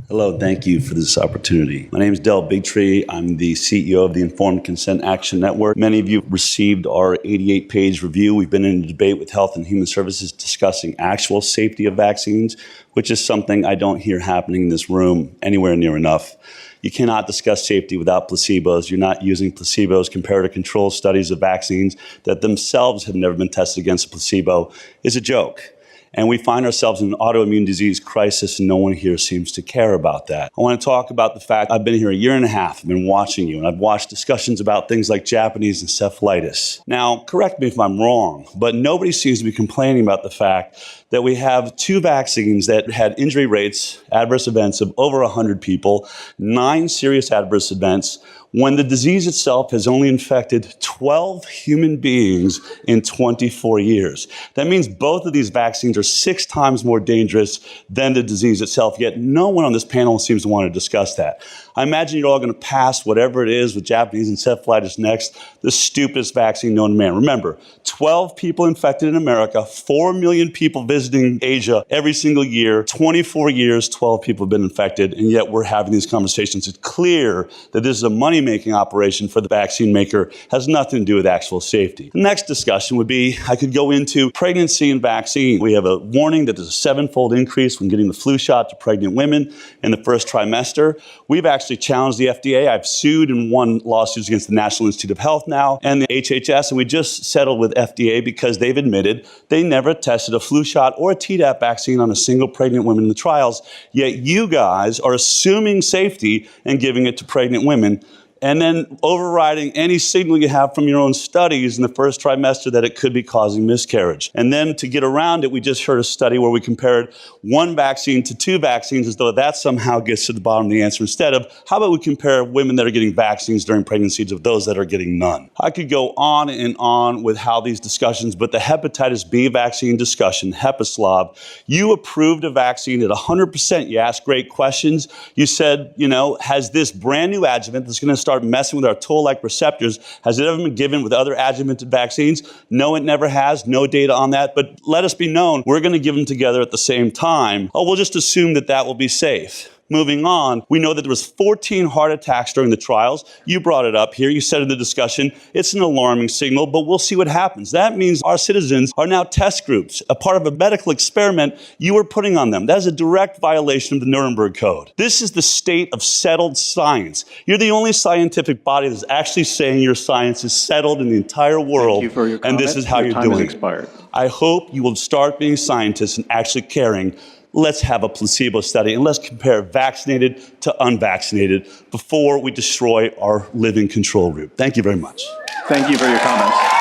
Hello, thank you for this opportunity. My name is Bigtree. I'm the CEO of the Informed Consent Action Network. Many of you received our 88-page review. We've been in a debate with Health and Human Services discussing actual safety of vaccines, which is something I don't hear happening in this room anywhere near enough. You cannot discuss safety without placebos. You're not using placebos. Comparative control studies of vaccines that themselves have never been tested against a placebo is a joke. And we find ourselves in an autoimmune disease crisis, and no one here seems to care about that. I want to talk about the fact I've been here a year and a half. I've been watching you, and I've watched discussions about things like Japanese encephalitis. Now, correct me if I'm wrong, but nobody seems to be complaining about the fact that we have 2 vaccines that had injury rates, adverse events of over 100 people, 9 serious adverse events, when the disease itself has only infected 12 human beings in 24 years. That means both of these vaccines are 6 times more dangerous than the disease itself, yet no one on this panel seems to want to discuss that. I imagine you're all going to pass whatever it is with Japanese encephalitis next, the stupidest vaccine known to man. Remember, 12 people infected in America, 4 million people visiting Asia every single year, 24 years, 12 people have been infected, and yet we're having these conversations. It's clear that this is a money-making operation for the vaccine maker, has nothing to do with actual safety. The next discussion would be, I could go into pregnancy and vaccine. We have a warning that there's a 7-fold increase when getting the flu shot to pregnant women in the first trimester. We've actually challenged the FDA. I've sued and won lawsuits against the National Institute of Health now and the HHS, and we just settled with FDA because they've admitted they never tested a flu shot or a Tdap vaccine on a single pregnant woman in the trials, yet you guys are assuming safety and giving it to pregnant women, and then overriding any signal you have from your own studies in the first trimester that it could be causing miscarriage. And then to get around it, we just heard a study where we compared 1 vaccine to 2 vaccines as though that somehow gets to the bottom of the answer, instead of, how about we compare women that are getting vaccines during pregnancy to those that are getting none? I could go on and on with how these discussions, but the hepatitis B vaccine discussion, Hepaslav, you approved a vaccine at 100%. You asked great questions. You said, has this brand new adjuvant that's going to start messing with our toll-like receptors, has it ever been given with other adjuvanted vaccines? No, it never has. No data on that. But let us be known, we're going to give them together at the same time. Oh, we'll just assume that that will be safe. Moving on, we know that there was 14 heart attacks during the trials. You brought it up here. You said in the discussion, it's an alarming signal, but we'll see what happens. That means our citizens are now test groups, a part of a medical experiment you were putting on them. That is a direct violation of the Nuremberg Code. This is the state of settled science. You're the only scientific body that's actually saying your science is settled in the entire world. Thank you for your comment. And this is how you're doing it. Expired. I hope you will start being scientists and actually caring. Let's have a placebo study and let's compare vaccinated to unvaccinated before we destroy our living control group. Thank you very much. Thank you for your comments.